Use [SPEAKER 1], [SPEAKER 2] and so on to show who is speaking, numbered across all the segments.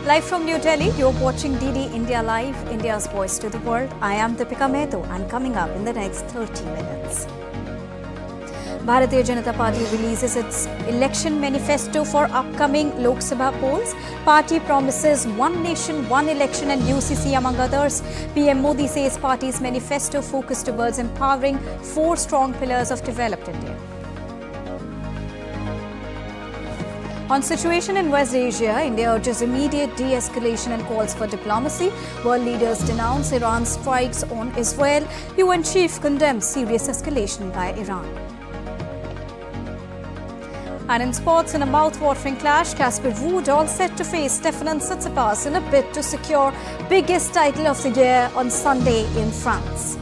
[SPEAKER 1] Live from New Delhi, you're watching DD India Live, India's voice to the world. I am Deepika Mehto, and coming up in the next 30 minutes. Bharatiya Janata Party releases its election manifesto for upcoming Lok Sabha polls. Party promises one nation, one election and UCC among others. PM Modi says party's manifesto focused towards empowering four strong pillars of developed India. On situation in West Asia, India urges immediate de-escalation and calls for diplomacy. World leaders denounce Iran's strikes on Israel. UN chief condemns serious escalation by Iran. And in sports, in a mouth-watering clash, Casper Ruud all set to face Stefanos Tsitsipas in a bid to secure biggest title of the year on Sunday in France.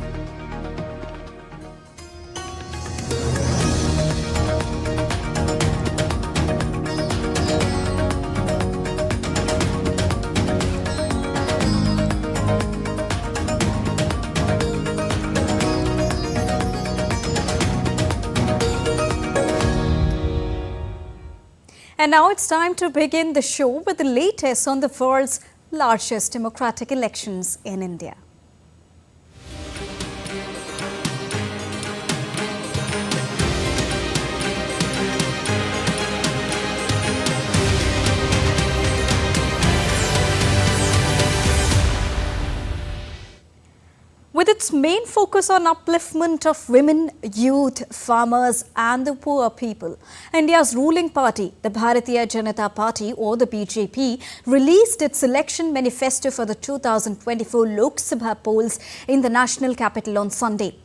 [SPEAKER 1] And now it's time to begin the show with the latest on the world's largest democratic elections in India. With its main focus on upliftment of women, youth, farmers and the poor people, India's ruling party, the Bharatiya Janata Party or the BJP, released its election manifesto for the 2024 Lok Sabha polls in the national capital on Sunday.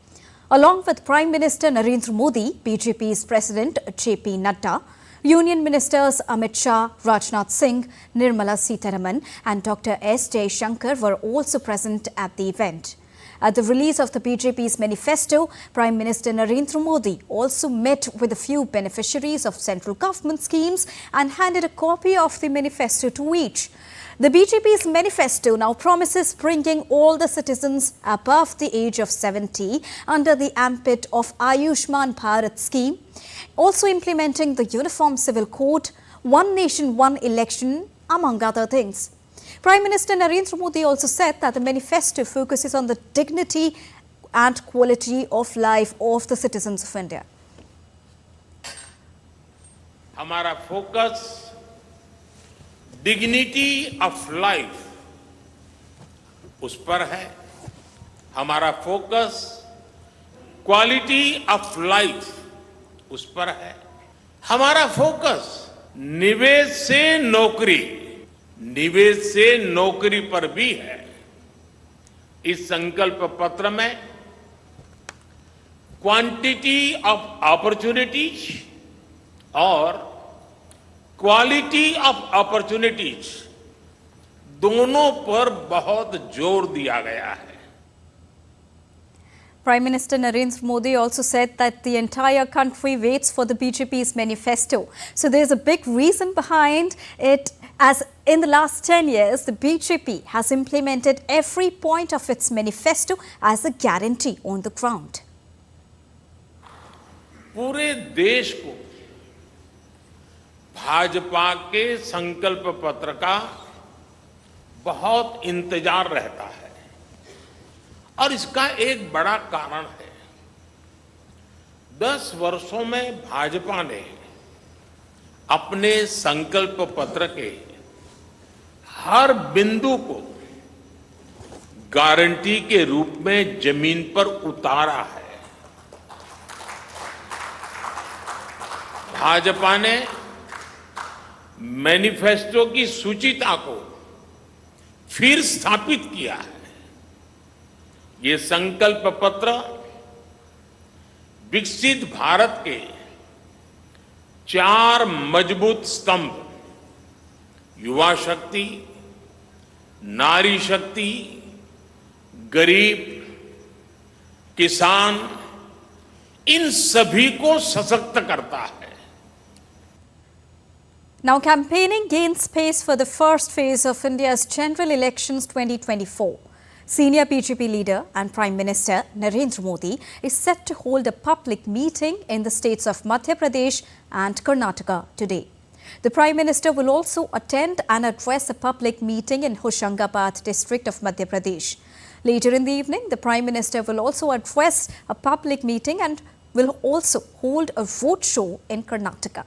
[SPEAKER 1] Along with Prime Minister Narendra Modi, BJP's President JP Nada, Union Ministers Amit Shah, Rajnath Singh, Nirmala Sitharaman and Dr. S. Jaishankar were also present at the event. At the release of the BJP's manifesto, Prime Minister Narendra Modi also met with a few beneficiaries of central government schemes and handed a copy of the manifesto to each. The BJP's manifesto now promises bringing all the citizens above the age of 70 under the ambit of Ayushman Bharat scheme, also implementing the Uniform Civil Code, one nation, one election, among other things. Prime Minister Narendra Modi also said that the manifesto focuses on the dignity and quality of life of the citizens of India.
[SPEAKER 2] हमारा focus dignity of life उस पर है, हमारा focus quality of life उस पर है, हमारा focus निवेश से नौकरी पर भी है। इस संकल्प पत्र में क्वांटिटी ऑफ अपॉर्चुनिटीज और क्वालिटी ऑफ अपॉर्चुनिटीज दोनों पर बहुत जोर दिया गया है।
[SPEAKER 1] Prime Minister Narendra Modi also said that the entire country waits for the BJP's manifesto. So there's a big reason behind it, as in the last 10 years, the BJP has implemented every point of its manifesto as a guarantee on the ground.
[SPEAKER 2] पूरे देश को भाजपा के संकल्प पत्र का बहुत इंतजार रहता है और इसका एक बड़ा कारण है। 10 वर्षों में भाजपा ने अपने संकल्प पत्र के हर बिंदु को गारंटी के रूप में जमीन पर उतारा है। भाजपा ने मैनिफेस्टो की सूचिता को फिर स्थापित किया है। ये संकल्प पत्र विकसित भारत के 4 मजबूत स्तंभ युवा शक्ति, नारी शक्ति, गरीब, किसान, इन सभी को सशक्त करता है।
[SPEAKER 1] Now campaigning gains pace for the first phase of India's general elections 2024. Senior BJP leader and Prime Minister Narendra Modi is set to hold a public meeting in the states of Madhya Pradesh and Karnataka today. The Prime Minister will also attend and address a public meeting in Hoshangabad district of Madhya Pradesh. Later in the evening, the Prime Minister will also address a public meeting and will also hold a roadshow in Karnataka.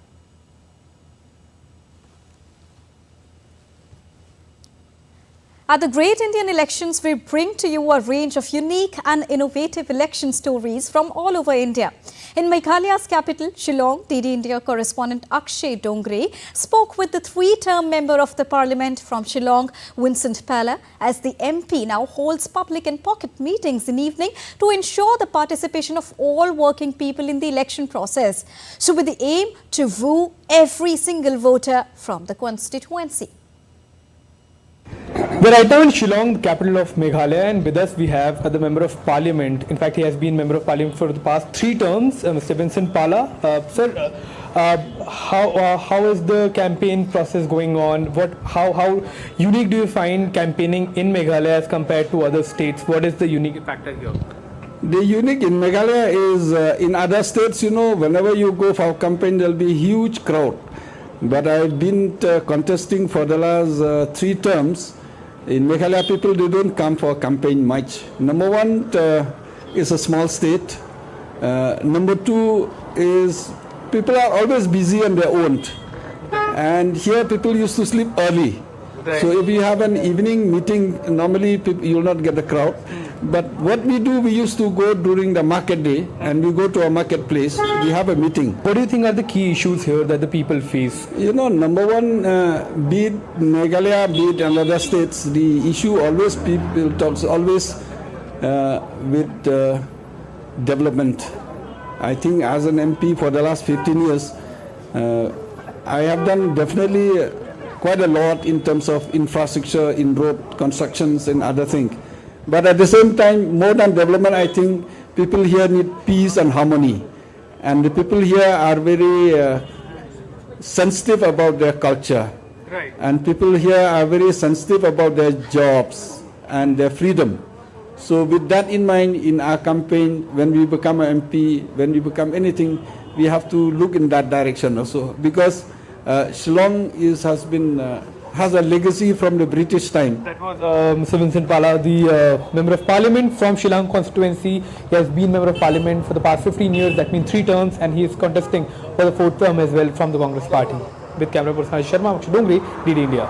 [SPEAKER 1] At the Great Indian Elections, we bring to you a range of unique and innovative election stories from all over India. In Meghalaya's capital, Shillong, DD India correspondent Akshay Dongre spoke with the three-term member of the parliament from Shillong, Vincent Pala, as the MP now holds public and pocket meetings in evening to ensure the participation of all working people in the election process. So with the aim to woo every single voter from the constituency.
[SPEAKER 3] We're right now in Shillong, the capital of Meghalaya, and with us we have the Member of Parliament. In fact, he has been Member of Parliament for the past 3 terms, Mr. Vincent Pala. Sir, how is the campaign process going on? How unique do you find campaigning in Meghalaya as compared to other states? What is the unique factor here?
[SPEAKER 4] The unique in Meghalaya is in other states, whenever you go for a campaign, there'll be a huge crowd. But I've been contesting for the last 3 terms. In Meghalaya, people, they don't come for campaign much. Number one, is a small state. Number 2 is people are always busy on their own. And here people used to sleep early. Right. So if you have an evening meeting, normally you will not get the crowd. But what we do, we used to go during the market day and we go to a marketplace, we have a meeting.
[SPEAKER 3] What do you think are the key issues here that the people face?
[SPEAKER 4] Number one, be it Meghalaya, be it in other states, the issue always people talks always with development. I think as an MP for the last 15 years, I have done definitely quite a lot in terms of infrastructure, in road constructions and other things. But at the same time, more than development, I think people here need peace and harmony. And the people here are very sensitive about their culture. Right. And people here are very sensitive about their jobs and their freedom. So with that in mind, in our campaign, when we become an MP, when we become anything, we have to look in that direction also. Because Shillong has a legacy from the British time.
[SPEAKER 3] That was Mr. Vincent Pala, the Member of Parliament from Shillong constituency. He has been Member of Parliament for the past 15 years, that means 3 terms, and he is contesting for the 4th term as well from the Congress party. With camera person Sharma, Akshay Dongre, DD India.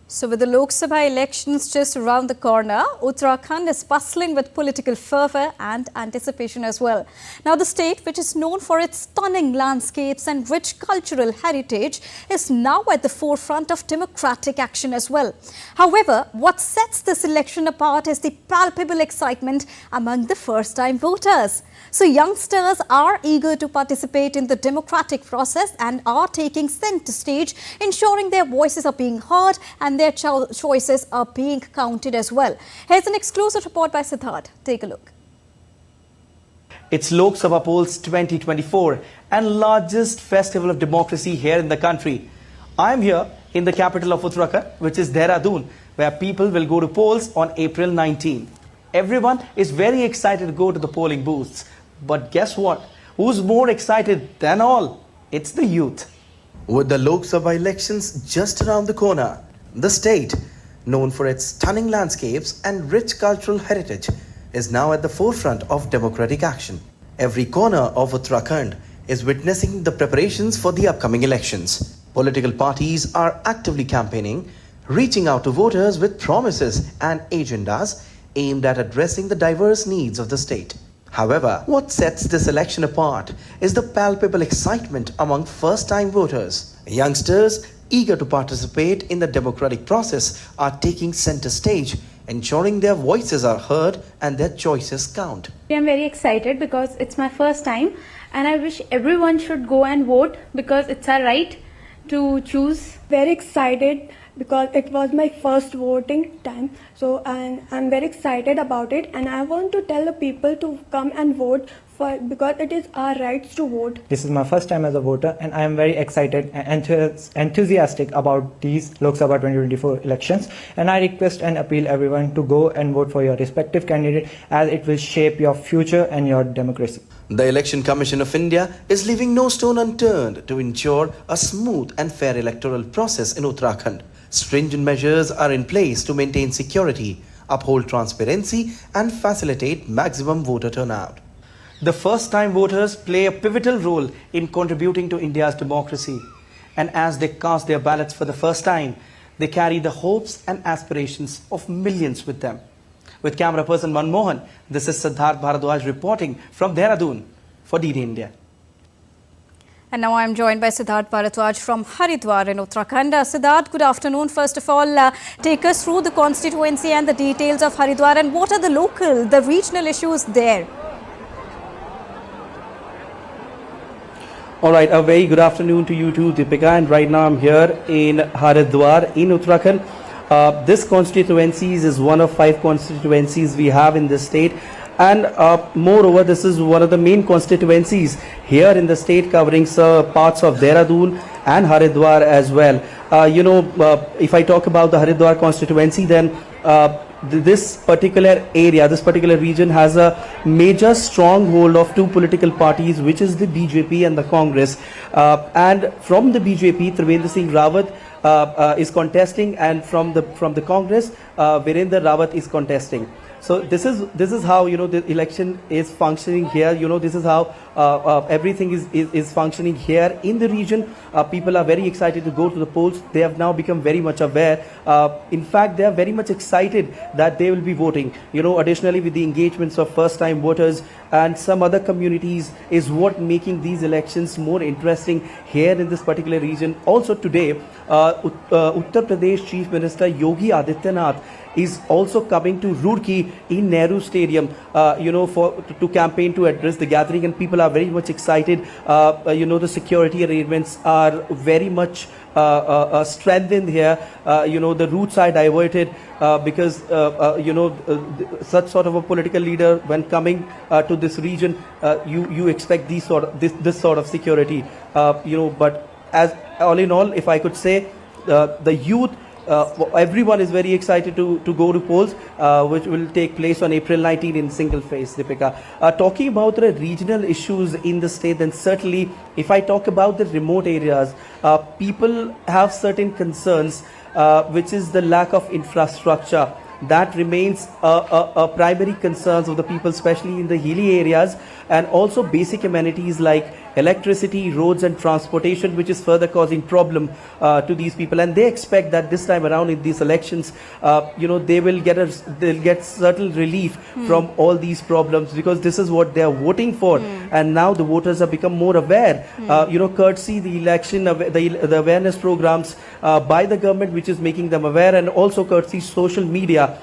[SPEAKER 1] So with the Lok Sabha elections just around the corner, Uttarakhand is bustling with political fervour and anticipation as well. Now the state, which is known for its stunning landscapes and rich cultural heritage, is now at the forefront of democratic action as well. However, what sets this election apart is the palpable excitement among the first-time voters. So youngsters are eager to participate in the democratic process and are taking centre stage, ensuring their voices are being heard and their choices are being counted as well. Here's an exclusive report by Siddharth. Take a look.
[SPEAKER 5] It's Lok Sabha polls 2024 and largest festival of democracy here in the country. I'm here in the capital of Uttarakhand, which is Dehradun, where people will go to polls on April 19. Everyone is very excited to go to the polling booths. But guess what? Who's more excited than all? It's the youth. With the Lok Sabha elections just around the corner, the state, known for its stunning landscapes and rich cultural heritage, is now at the forefront of democratic action. Every corner of Uttarakhand is witnessing the preparations for the upcoming elections. Political parties are actively campaigning, reaching out to voters with promises and agendas aimed at addressing the diverse needs of the state. However, what sets this election apart is the palpable excitement among first-time voters. Youngsters eager to participate in the democratic process are taking center stage, ensuring their voices are heard and their choices count.
[SPEAKER 6] I'm very excited because it's my first time and I wish everyone should go and vote because it's our right to choose.
[SPEAKER 7] Very excited because it was my first voting time, so I'm very excited about it, and I want to tell the people to come and vote because it is our rights to vote.
[SPEAKER 8] This is my first time as a voter and I am very excited and enthusiastic about these Lok Sabha 2024 elections, and I request and appeal everyone to go and vote for your respective candidate as it will shape your future and your democracy.
[SPEAKER 5] The Election Commission of India is leaving no stone unturned to ensure a smooth and fair electoral process in Uttarakhand. Stringent measures are in place to maintain security, uphold transparency and facilitate maximum voter turnout. The first-time voters play a pivotal role in contributing to India's democracy. And as they cast their ballots for the first time, they carry the hopes and aspirations of millions with them. With camera person Manmohan, this is Siddharth Bharadwaj reporting from Dehradun for DD India.
[SPEAKER 1] And now I'm joined by Siddharth Bharadwaj from Haridwar in Uttarakhand. Siddharth, good afternoon. First of all, take us through the constituency and the details of Haridwar and what are the regional issues there?
[SPEAKER 5] All right, a very good afternoon to you too, Deepika. And right now I'm here in Haridwar in Uttarakhand. This constituency is one of 5 constituencies we have in the state. And moreover, this is one of the main constituencies here in the state, covering parts of Dehradun and Haridwar as well. If I talk about the Haridwar constituency, then this particular area, this particular region has a major stronghold of 2 political parties, which is the BJP and the Congress. And from the BJP, Trivendra Singh Rawat is contesting, and from the Congress, Virendra Rawat is contesting. So this is how the election is functioning here. This is how everything is functioning here in the region. People are very excited to go to the polls. They have now become very much aware. In fact, they are very much excited that they will be voting. Additionally, with the engagements of first-time voters and some other communities is what making these elections more interesting here in this particular region. Also today, Uttar Pradesh Chief Minister Yogi Adityanath is also coming to Roorkee in Nehru Stadium, to campaign, to address the gathering, and people are very much excited. The security arrangements are very much strengthened here. The routes are diverted because such sort of a political leader, when coming to this region, you expect this sort of security. But as all in all, if I could say, the youth. Everyone is very excited to go to polls, which will take place on April 19 in single phase, Deepika. Talking about the regional issues in the state, then certainly if I talk about the remote areas, people have certain concerns, which is the lack of infrastructure. That remains a primary concerns of the people, especially in the hilly areas, and also basic amenities like electricity, roads and transportation, which is further causing problem to these people. And they expect that this time around in these elections, they'll get certain relief from all these problems, because this is what they are voting for. And now the voters have become more aware, courtesy the election, the awareness programs by the government, which is making them aware, and also courtesy social media,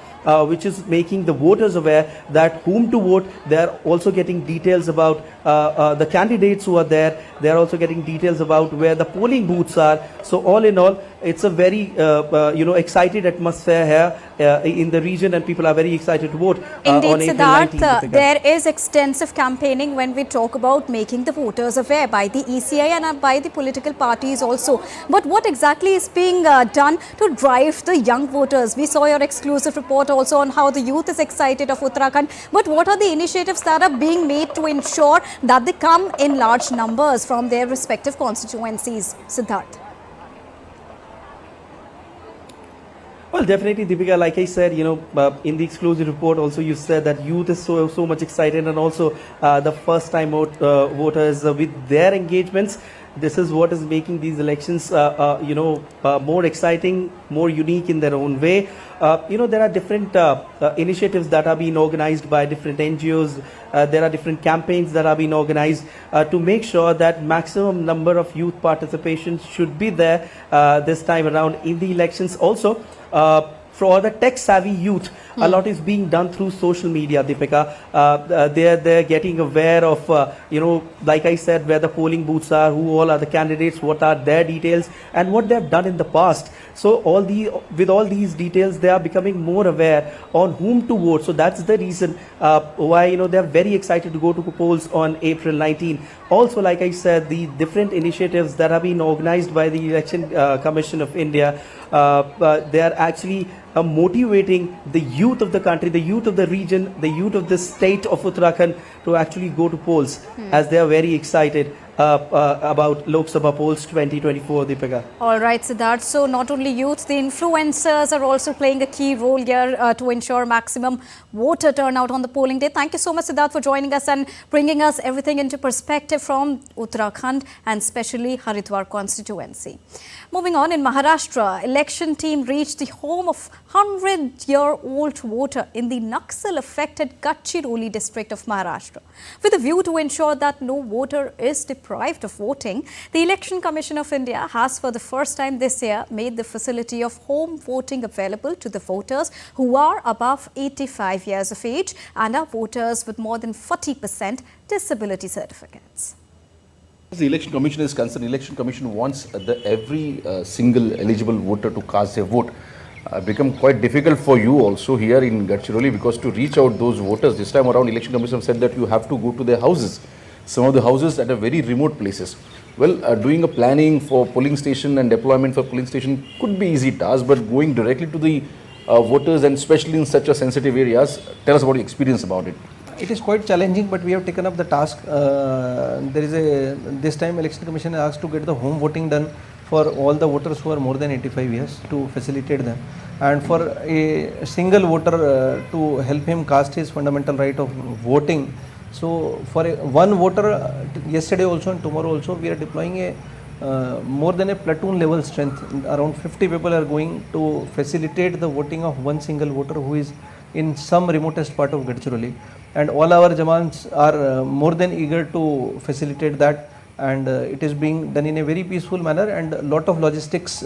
[SPEAKER 5] which is making the voters aware that whom to vote. They are also getting details about the candidates who are there. They are also getting details about where the polling booths are. So all in all, it's a very excited atmosphere here in the region, and people are very excited to vote.
[SPEAKER 1] Indeed,
[SPEAKER 5] on April
[SPEAKER 1] Siddharth,
[SPEAKER 5] 19th.
[SPEAKER 1] there is extensive campaigning when we talk about making the voters aware by the ECI and by the political parties also. But what exactly is being done to drive the young voters? We saw your exclusive report also on how the youth is excited of Uttarakhand. But what are the initiatives that are being made to ensure that they come in large numbers from their respective constituencies, Siddharth?
[SPEAKER 5] Well, definitely, Deepika, like I said, in the exclusive report also you said that youth is so much excited, and also the first-time voters with their engagements. This is what is making these elections, more exciting, more unique in their own way. There are different initiatives that are being organized by different NGOs. There are different campaigns that are being organized to make sure that maximum number of youth participation should be there this time around in the elections. Also, for the tech-savvy youth, a lot is being done through social media, Deepika. They're getting aware of, like I said, where the polling booths are, who all are the candidates, what are their details, and what they've done in the past. So with all these details, they are becoming more aware on whom to vote. So that's the reason why they're very excited to go to polls on April 19. also, like I said, the different initiatives that have been organized by the Election Commission of India, they are actually motivating the youth of the country, the youth of the region, the youth of the state of Uttarakhand to actually go to polls, as they are very excited about Lok Sabha polls 2024, Deepika.
[SPEAKER 1] All right, Siddharth. So not only youth, the influencers are also playing a key role here to ensure maximum voter turnout on the polling day. Thank you so much, Siddharth, for joining us and bringing us everything into perspective from Uttarakhand and especially Haridwar constituency. Moving on, in Maharashtra, election team reached the home of 100-year-old voter in the Naxal-affected Gadchiroli district of Maharashtra. With a view to ensure that no voter is deprived of voting, the Election Commission of India has for the first time this year made the facility of home voting available to the voters who are above 85 years of age and are voters with more than 40% disability certificates.
[SPEAKER 9] As the Election Commission is concerned, Election Commission wants every single eligible voter to cast their vote. Become quite difficult for you also here in Gadchiroli, because to reach out those voters this time around, Election Commission said that you have to go to their houses. Some of the houses at a very remote places. Well, doing a planning for polling station and deployment for polling station could be easy task, but going directly to the voters, and especially in such a sensitive areas, tell us about your experience about it.
[SPEAKER 10] It is quite challenging, but we have taken up the task. This time Election Commission asked to get the home voting done for all the voters who are more than 85 years to facilitate them, and for a single voter to help him cast his fundamental right of voting. So for one voter, yesterday also and tomorrow also, we are deploying a more than a platoon level strength. Around 50 people are going to facilitate the voting of one single voter who is in some remotest part of Gadchiroli, and all our Jawans are more than eager to facilitate that, and it is being done in a very peaceful manner, and a lot of logistics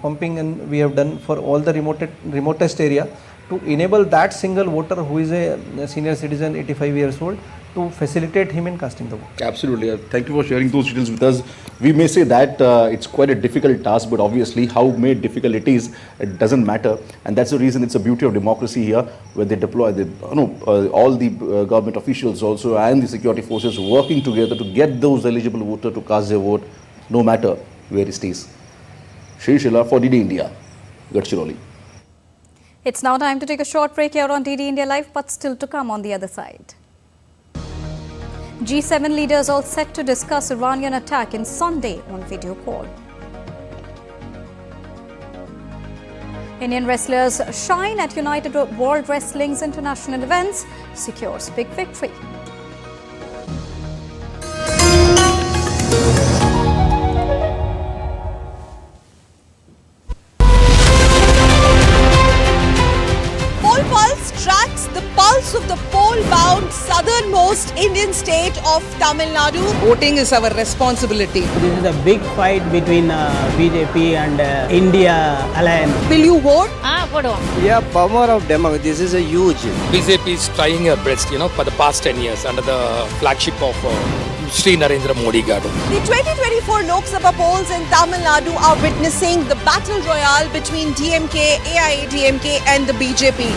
[SPEAKER 10] pumping and we have done for all the remotest area to enable that single voter who is a senior citizen, 85 years old, to facilitate him in casting the vote.
[SPEAKER 9] Absolutely. Thank you for sharing those details with us. We may say that it's quite a difficult task, but obviously how made difficult it is, it doesn't matter. And that's the reason it's a beauty of democracy here, where they deploy all the government officials also and the security forces working together to get those eligible voters to cast their vote, no matter where it is. Shri Shila for DD India, Gadchiroli.
[SPEAKER 1] It's now time to take a short break here on DD India Live, but still to come on the other side. G7 leaders all set to discuss Iranian attack in Sunday on video call. Indian wrestlers shine at United World Wrestling's international events, secures big victory.
[SPEAKER 11] Tracks the pulse of the pole-bound southernmost Indian state of Tamil Nadu.
[SPEAKER 12] Voting is our responsibility.
[SPEAKER 13] This is a big fight between BJP and India alliance.
[SPEAKER 11] Will you vote?
[SPEAKER 12] Yeah, power of democracy. This is a huge.
[SPEAKER 14] BJP is trying her best, for the past 10 years under the flagship of Sri Narendra Modi government.
[SPEAKER 11] The 2024 Lok Sabha polls in Tamil Nadu are witnessing the battle royale between DMK, AIADMK and the BJP.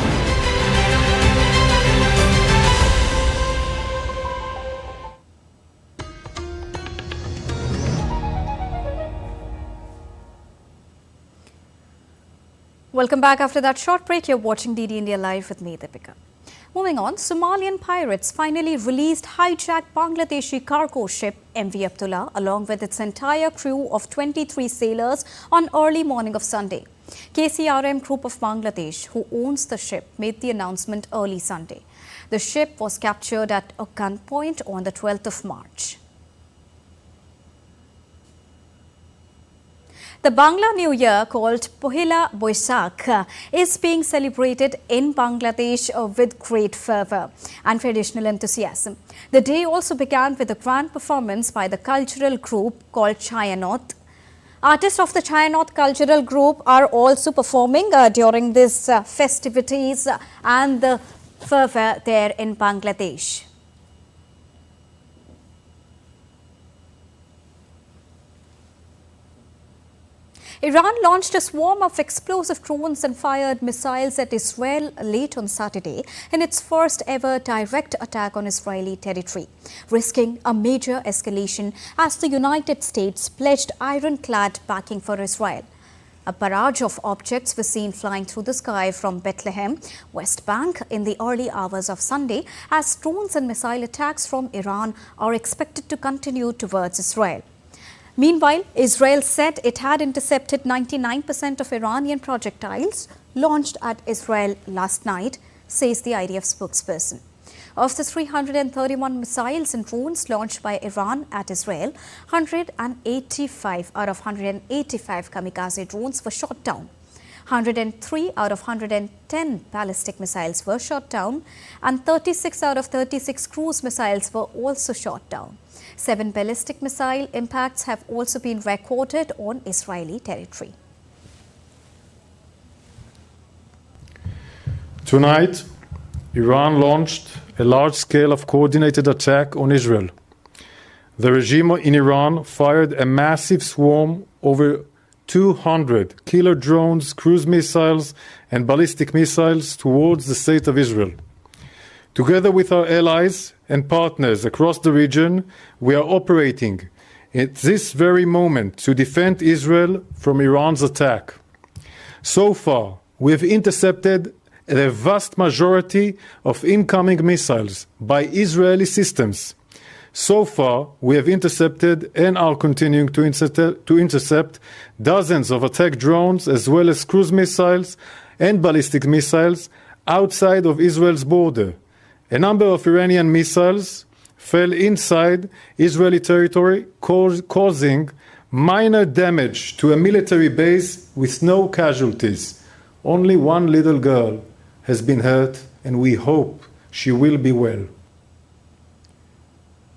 [SPEAKER 1] Welcome back after that short break. You're watching DD India Live with me, Deepika. Moving on, Somalian pirates finally released hijacked Bangladeshi cargo ship MV Abdullah along with its entire crew of 23 sailors on early morning of Sunday. KCRM Group of Bangladesh, who owns the ship, made the announcement early Sunday. The ship was captured at a gunpoint on the 12th of March. The Bangla New Year, called Pohila Boishakh, is being celebrated in Bangladesh with great fervour and traditional enthusiasm. The day also began with a grand performance by the cultural group called Chayanot. Artists of the Chayanot cultural group are also performing during these festivities and the fervour there in Bangladesh. Iran launched a swarm of explosive drones and fired missiles at Israel late on Saturday in its first ever direct attack on Israeli territory, risking a major escalation as the United States pledged ironclad backing for Israel. A barrage of objects was seen flying through the sky from Bethlehem, West Bank in the early hours of Sunday as drones and missile attacks from Iran are expected to continue towards Israel. Meanwhile, Israel said it had intercepted 99% of Iranian projectiles launched at Israel last night, says the IDF spokesperson. Of the 331 missiles and drones launched by Iran at Israel, 185 out of 185 kamikaze drones were shot down. 103 out of 110 ballistic missiles were shot down, and 36 out of 36 cruise missiles were also shot down. 7 ballistic missile impacts have also been recorded on Israeli territory.
[SPEAKER 15] Tonight, Iran launched a large-scale of coordinated attack on Israel. The regime in Iran fired a massive swarm over 200 killer drones, cruise missiles, and ballistic missiles towards the state of Israel. Together with our allies and partners across the region, we are operating at this very moment to defend Israel from Iran's attack. So far, we have intercepted the vast majority of incoming missiles by Israeli systems. So far, we have intercepted and are continuing to intercept dozens of attack drones as well as cruise missiles and ballistic missiles outside of Israel's border. A number of Iranian missiles fell inside Israeli territory, causing minor damage to a military base with no casualties. Only one little girl has been hurt, and we hope she will be well.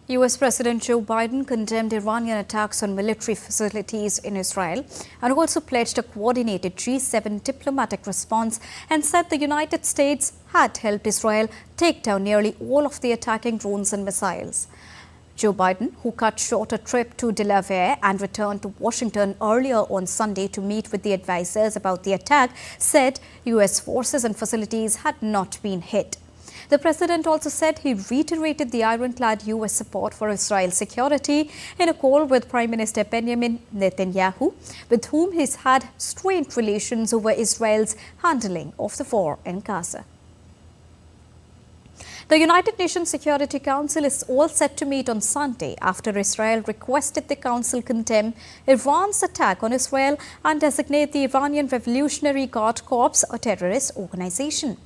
[SPEAKER 1] US President Joe Biden condemned Iranian attacks on military facilities in Israel and also pledged a coordinated G7 diplomatic response and said the United States had helped Israel take down nearly all of the attacking drones and missiles. Joe Biden, who cut short a trip to Delaware and returned to Washington earlier on Sunday to meet with the advisors about the attack, said US forces and facilities had not been hit. The president also said he reiterated the ironclad US support for Israel's security in a call with Prime Minister Benjamin Netanyahu, with whom he's had strained relations over Israel's handling of the war in Gaza. The United Nations Security Council is all set to meet on Sunday after Israel requested the council condemn Iran's attack on Israel and designate the Iranian Revolutionary Guard Corps a terrorist organization.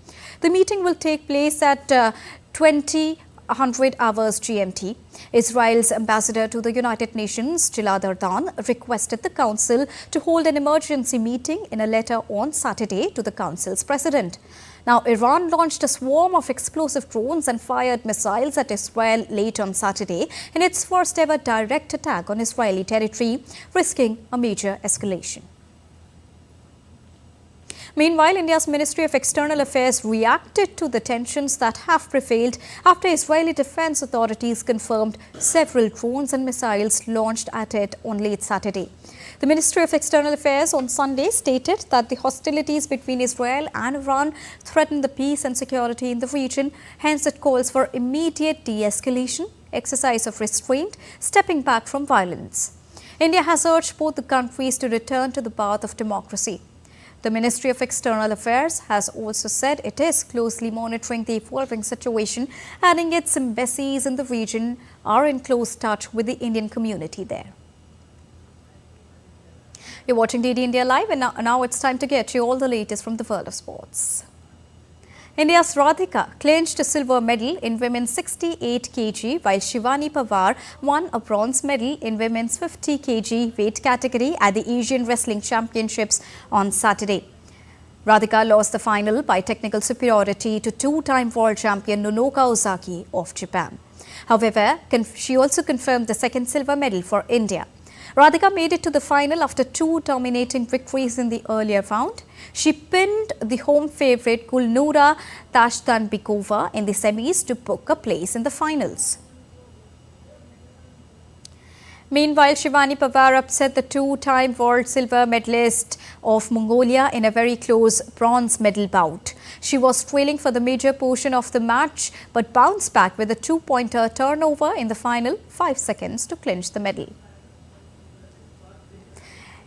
[SPEAKER 1] The meeting will take place at 2000 hours GMT. Israel's ambassador to the United Nations, Gilad Erdan, requested the council to hold an emergency meeting in a letter on Saturday to the council's president. Now, Iran launched a swarm of explosive drones and fired missiles at Israel late on Saturday in its first ever direct attack on Israeli territory, risking a major escalation. Meanwhile, India's Ministry of External Affairs reacted to the tensions that have prevailed after Israeli defense authorities confirmed several drones and missiles launched at it on late Saturday. The Ministry of External Affairs on Sunday stated that the hostilities between Israel and Iran threaten the peace and security in the region. Hence, it calls for immediate de-escalation, exercise of restraint, stepping back from violence. India has urged both the countries to return to the path of democracy. The Ministry of External Affairs has also said it is closely monitoring the evolving situation, adding its embassies in the region are in close touch with the Indian community there. You're watching DD India Live, and now it's time to get you all the latest from the world of sports. India's Radhika clinched a silver medal in women's 68 kg, while Shivani Pawar won a bronze medal in women's 50 kg weight category at the Asian Wrestling Championships on Saturday. Radhika lost the final by technical superiority to two-time world champion Nonoka Ozaki of Japan. However, she also confirmed the second silver medal for India. Radhika made it to the final after two dominating victories in the earlier round. She pinned the home favourite Gulnura Tashtanbekova in the semis to book a place in the finals. Meanwhile, Shivani Pawar upset the two-time world silver medalist of Mongolia in a very close bronze medal bout. She was trailing for the major portion of the match but bounced back with a two-pointer turnover in the final 5 seconds to clinch the medal.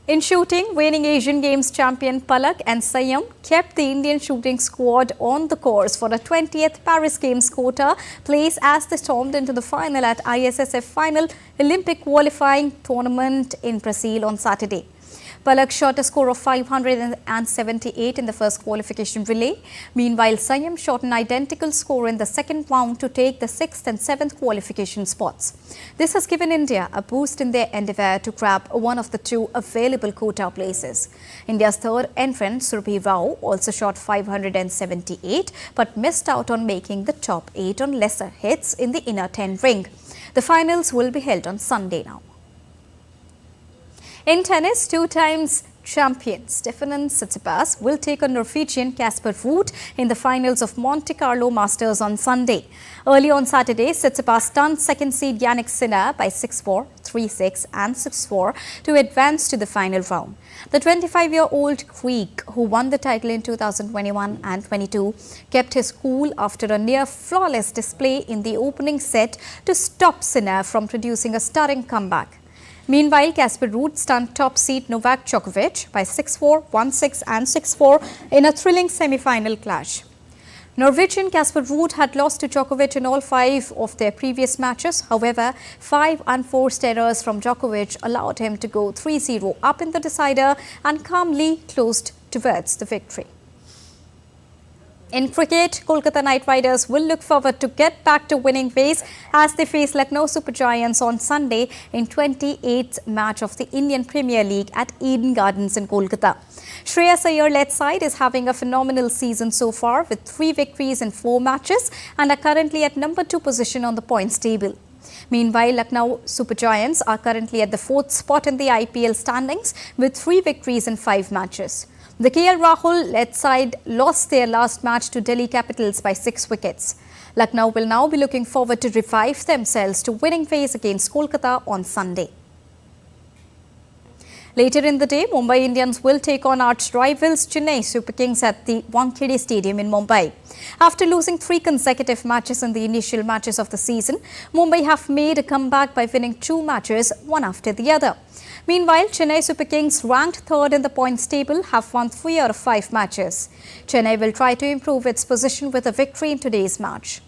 [SPEAKER 1] In shooting, reigning Asian Games champion Palak and Sayam kept the Indian shooting squad on the course for a 20th Paris Games quota place as they stormed into the final at ISSF Final Olympic Qualifying Tournament in Brazil on Saturday. Palak shot a score of 578 in the first qualification relay. Meanwhile, Sayam shot an identical score in the second round to take the 6th and 7th qualification spots. This has given India a boost in their endeavour to grab one of the two available quota places. India's third entrant, Surbhi Rao, also shot 578 but missed out on making the top 8 on lesser hits in the inner 10 ring. The finals will be held on Sunday now. In tennis, two-times champion Stefanos Tsitsipas will take on Norwegian Casper Ruud in the finals of Monte Carlo Masters on Sunday. Early on Saturday, Tsitsipas stunned second seed Jannik Sinner by 6-4, 3-6 and 6-4 to advance to the final round. The 25-year-old Greek, who won the title in 2021 and 22, kept his cool after a near-flawless display in the opening set to stop Sinner from producing a stunning comeback. Meanwhile, Casper Ruud stunned top seed Novak Djokovic by 6-4, 1-6 and 6-4 in a thrilling semi-final clash. Norwegian Casper Ruud had lost to Djokovic in all 5 of their previous matches. However, 5 unforced errors from Djokovic allowed him to go 3-0 up in the decider and calmly closed towards the victory. In cricket, Kolkata Knight Riders will look forward to get back to winning ways as they face Lucknow Super Giants on Sunday in 28th match of the Indian Premier League at Eden Gardens in Kolkata. Shreyas Iyer-led side is having a phenomenal season so far with 3 victories in 4 matches and are currently at number 2 position on the points table. Meanwhile, Lucknow Super Giants are currently at the 4th spot in the IPL standings with 3 victories in 5 matches. The KL Rahul-led side lost their last match to Delhi Capitals by 6 wickets. Lucknow will now be looking forward to revive themselves to winning ways against Kolkata on Sunday. Later in the day, Mumbai Indians will take on arch rivals Chennai Super Kings at the Wankhede Stadium in Mumbai. After losing 3 consecutive matches in the initial matches of the season, Mumbai have made a comeback by winning 2 matches, one after the other. Meanwhile, Chennai Super Kings, ranked 3rd in the points table, have won 3 out of 5 matches. Chennai will try to improve its position with a victory in today's match.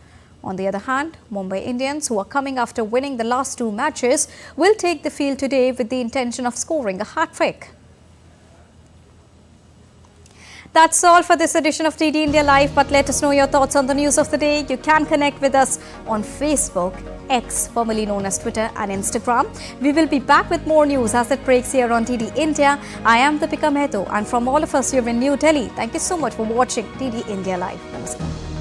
[SPEAKER 1] On the other hand, Mumbai Indians, who are coming after winning the last 2 matches, will take the field today with the intention of scoring a hat-trick. That's all for this edition of TD India Live, but let us know your thoughts on the news of the day. You can connect with us on Facebook, X, formerly known as Twitter, and Instagram. We will be back with more news as it breaks here on TD India. I am Deepika Mehto, and from all of us here in New Delhi, thank you so much for watching TD India Live. Namaskar.